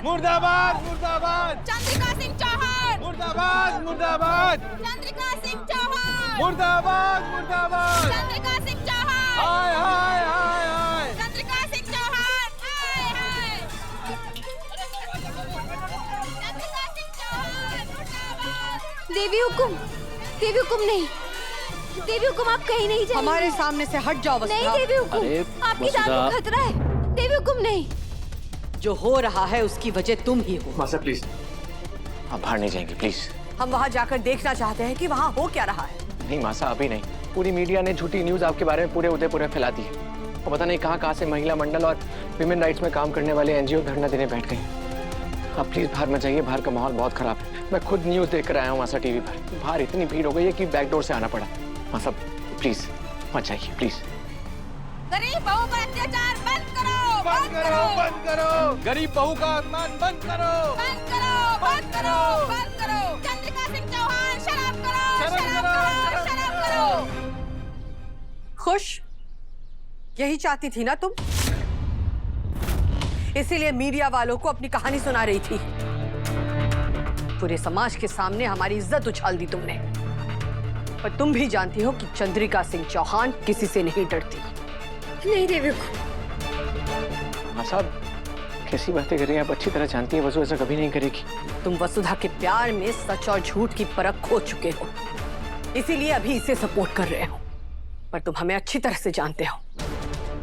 मुर्दाबाद मुर्दाबाद चंद्रिका सिंह चौहान। मुर्दाबाद मुर्दाबाद चंद्रिका सिंह चौहान। मुर्दाबाद मुर्दाबाद चंद्रिका सिंह चौहान। हाय हाय हाय हाय चंद्रिका सिंह चौहान। हाय हाय। चंद्रिका सिंह चौहान मुर्दाबाद। देवी हुकुम, देवी हुकुम नहीं, देवी हुकुम आप कहीं नहीं जाइए। हमारे सामने से हट जाओ वसुधा। नहीं देवी हुकुम, आपकी जान को खतरा है। देवी हुकुम नहीं। जो हो रहा है उसकी वजह तुम ही हो। मासा प्लीज, आप बाहर नहीं जाएंगे प्लीज। हम वहाँ जाकर देखना चाहते हैं कि वहाँ हो क्या रहा है। नहीं मासा, अभी नहीं। पूरी मीडिया ने झूठी न्यूज आपके बारे में पूरे उदयपुर में फैला दी है और पता नहीं कहाँ से महिला मंडल और विमेन राइट्स में काम करने वाले एनजीओ धरना देने बैठ गए। आप प्लीज बाहर मत जाइए, बाहर का माहौल बहुत खराब है। मैं खुद न्यूज देख कर आया हूँ मासा टीवी पर। बाहर इतनी भीड़ हो गई है कि बैकडोर से आना पड़ा। मासा प्लीज मत जाइए प्लीज। गरीब बहू पर अत्याचार बंद करो। बंद करो बंद करो, गरीब बहू का अपमान बंद करो। बंद करो बंद करो बंद करो। चंद्रिका सिंह चौहान शराब करो। शराब करो, शराब करो। खुश? यही चाहती थी ना तुम? इसीलिए मीडिया वालों को अपनी कहानी सुना रही थी। पूरे समाज के सामने हमारी इज्जत उछाल दी तुमने। पर तुम भी जानती हो कि चंद्रिका सिंह चौहान किसी से नहीं डरती। नहीं देवी हुकुम। मासा कैसी बातें कर रही हैं आप? अच्छी तरह जानती हैं वसु ऐसा कभी नहीं करेगी। तुम वसुधा के प्यार में सच और झूठ की परख खो चुके हो, इसीलिए अभी इसे सपोर्ट कर रहे हो। पर तुम हमें अच्छी तरह से जानते हो,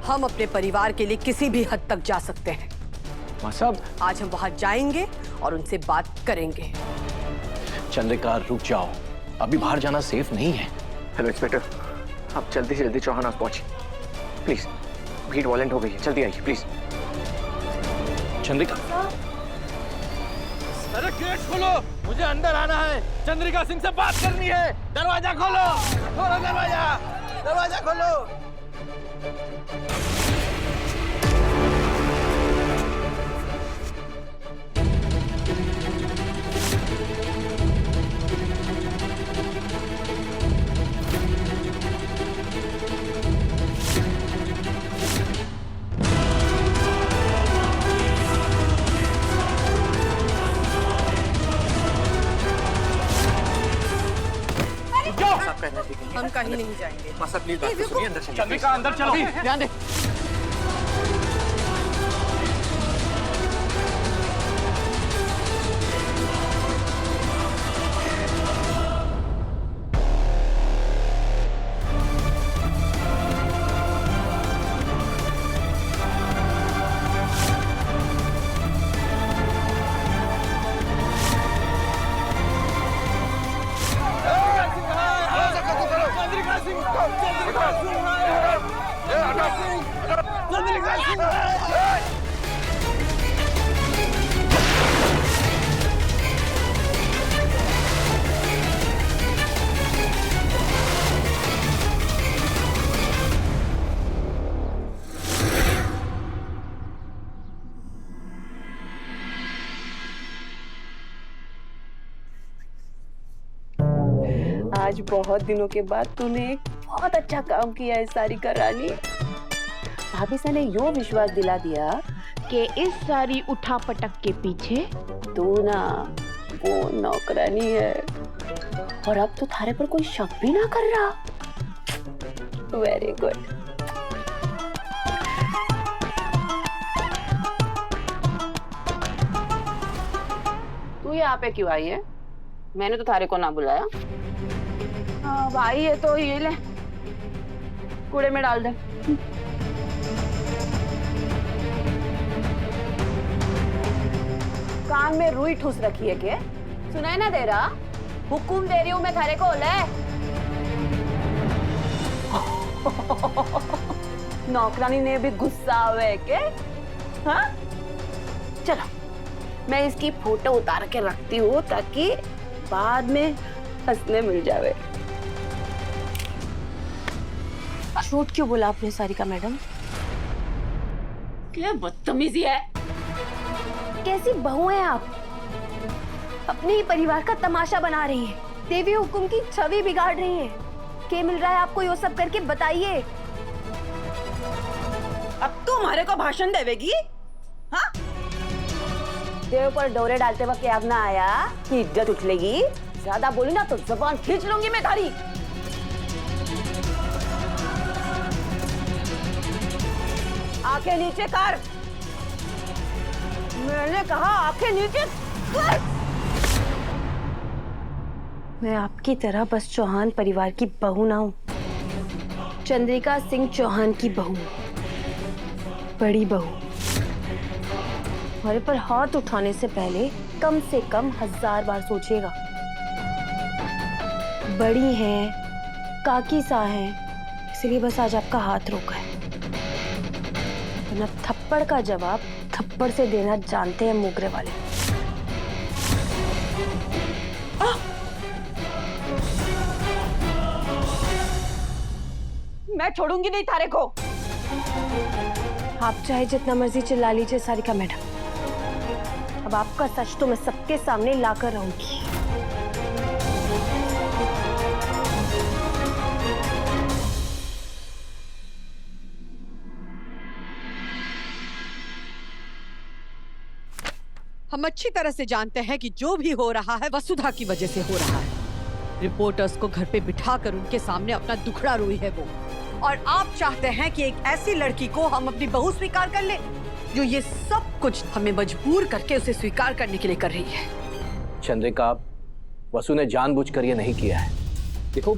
हम अपने परिवार के लिए किसी भी हद तक जा सकते हैं। मासा आज हम वहां जाएंगे और उनसे बात करेंगे। चंद्रिका रुक जाओ, अभी बाहर जाना सेफ नहीं है। हेलो इंस्पेक्टर, आप जल्दी से जल्दी चौहान हाउस पहुंचिए प्लीज। भीड़ वॉलेंट हो गई है, जल्दी आइए प्लीज। चंद्रिका, अरे गेट खोलो, मुझे अंदर आना है। चंद्रिका सिंह से बात करनी है। दरवाजा खोलो, खोलो दरवाजा, दरवाजा खोलो। हम कहीं नहीं जाएंगे। मासा प्लीज बात तो सुनिए, अंदर चलिए। चंद्रिका अंदर चलो। ध्यान दे। आज बहुत दिनों के बाद तूने एक बहुत अच्छा काम किया है सारिका रानी। भाभी से ने यो विश्वास दिला दिया कि इस सारी उठापटक के पीछे तू ना वो नौकरानी है और अब तो थारे पर कोई शक भी ना कर रहा। Very good. तू यहाँ पे क्यों आई है? मैंने तो थारे को ना बुलाया। भाई है तो ये ले, कूड़े में डाल दे। कान में रुई ठूस रखी है क्या? सुनाई ना दे रहा? हुकुम दे रही हूँ मैं थारे को, ले। नौकरानी ने भी गुस्सा हुए के? हाँ? चलो मैं इसकी फोटो उतार के रखती हूँ ताकि बाद में हंसने मिल जावे। झूठ क्यों बोला आपने सारिका मैडम? क्या बदतमीजी है। कैसी बहू हैं आप? अपने ही परिवार का तमाशा बना रही हैं, देवी हुकुम की छवि बिगाड़ रही हैं। क्या मिल रहा है आपको ये सब करके? बताइए। अब तू हमारे को भाषण देवेगी? हाँ? देव पर डोरे डालते वक्त याद ना आया कि इज्जत उछलेगी। ज्यादा बोली ना तो जबान खींच लूंगी मैं तारी। आंखें नीचे कर, मैंने कहा आंखें नीचे कर। मैं आपकी तरह बस चौहान परिवार की बहू ना हूँ, चंद्रिका सिंह चौहान की बहू, बड़ी बहू। हमारे पर हाथ उठाने से पहले कम से कम 1000 बार सोचिएगा। बड़ी हैं, काकी सा हैं, इसलिए बस आज आपका हाथ रोका है। वरना थप्पड़ का जवाब थप्पड़ से देना जानते हैं मोगरे वाले। मैं छोड़ूंगी नहीं थारे को। आप चाहे जितना मर्जी चिल्ला लीजिए सारिका मैडम, अब आपका सच तो मैं सबके सामने लाकर रहूंगी। हम अच्छी तरह से जानते हैं कि जो भी हो रहा है वसुधा की वजह से हो रहा है। रिपोर्टर्स को घर पे बिठाकर उनके सामने अपना दुखड़ा रोई है वो। और आप चाहते हैं कि एक ऐसी लड़की को हम अपनी बहू स्वीकार कर ले जो ये सब कुछ हमें मजबूर करके उसे स्वीकार करने के लिए कर रही है। चंद्रिका, वसु ने जानबूझकर ये नहीं किया है। देखो,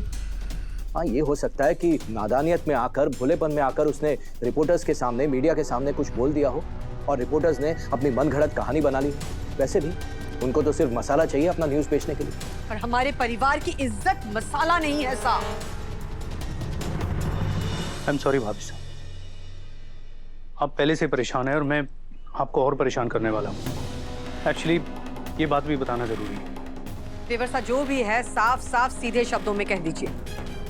हाँ ये हो सकता है कि नादानियत में आकर, भोलेपन में आकर उसने रिपोर्टर्स के सामने, मीडिया के सामने कुछ बोल दिया हो और रिपोर्टर्स ने अपनी मनगढ़ंत कहानी बना ली। वैसे भी उनको तो सिर्फ मसाला चाहिए अपना न्यूज़ बेचने के लिए। पर हमारे परिवार की इज्जत मसाला नहीं है साहब। आई एम सॉरी भाभी साहब, आप पहले से परेशान हैं और मैं आपको और परेशान करने वाला हूँ। एक्चुअली ये बात भी बताना जरूरी है। देवर साहब, जो भी है साफ साफ सीधे शब्दों में कह दीजिए।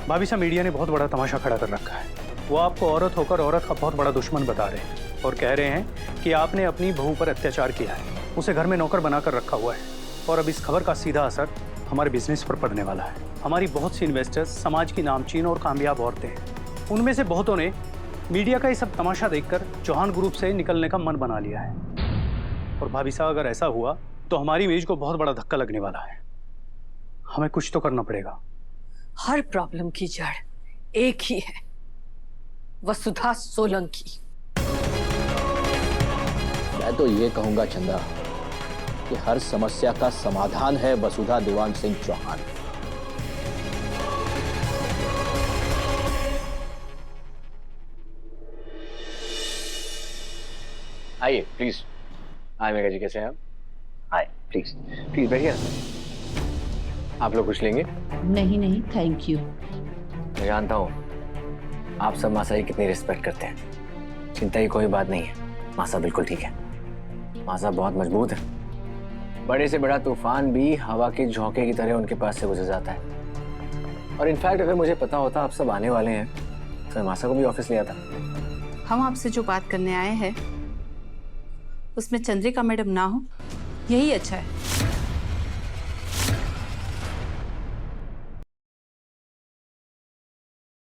भाभी साहब, मीडिया ने बहुत बड़ा तमाशा खड़ा कर रखा है। वो आपको औरत होकर औरत का बहुत बड़ा दुश्मन बता रहे हैं और कह रहे हैं कि आपने अपनी बहू पर अत्याचार किया है, उसे घर में नौकर बनाकर रखा हुआ है। और अब इस खबर का सीधा असर हमारे बिजनेस पर पड़ने वाला है। हमारी बहुत सी इन्वेस्टर्स समाज की नामचीन और कामयाब औरतें हैं। उनमें से बहुतों ने मीडिया का ये सब तमाशा देखकर चौहान ग्रुप से निकलने का मन बना लिया है। और भाभी साहब, अगर ऐसा हुआ तो हमारी इमेज को बहुत बड़ा धक्का लगने वाला है। हमें कुछ तो करना पड़ेगा। हर प्रॉब्लम की जड़ एक ही है, वसुधा सोलंकी। मैं तो ये कहूंगा चंदा कि हर समस्या का समाधान है वसुधा देवान सिंह चौहान। आइए प्लीज। आए मेघा जी, कैसे हैं आप? आए प्लीज, प्लीज बैठिए। आप लोग कुछ लेंगे? नहीं नहीं थैंक यू। मैं जानता हूँ आप सब मासा की कितनी रिस्पेक्ट करते हैं। चिंता की कोई बात नहीं है, मासा बिल्कुल ठीक है। मासा बहुत मजबूत है। बड़े से बड़ा तूफान भी हवा के झोंके की तरह उनके पास से गुजर जाता है। और इनफैक्ट अगर मुझे पता होता आप सब आने वाले हैं तो मैं मासा को भी ऑफिस ले आता। हम आपसे जो बात करने आए हैं उसमें चंद्रिका मैडम ना हो, यही अच्छा है।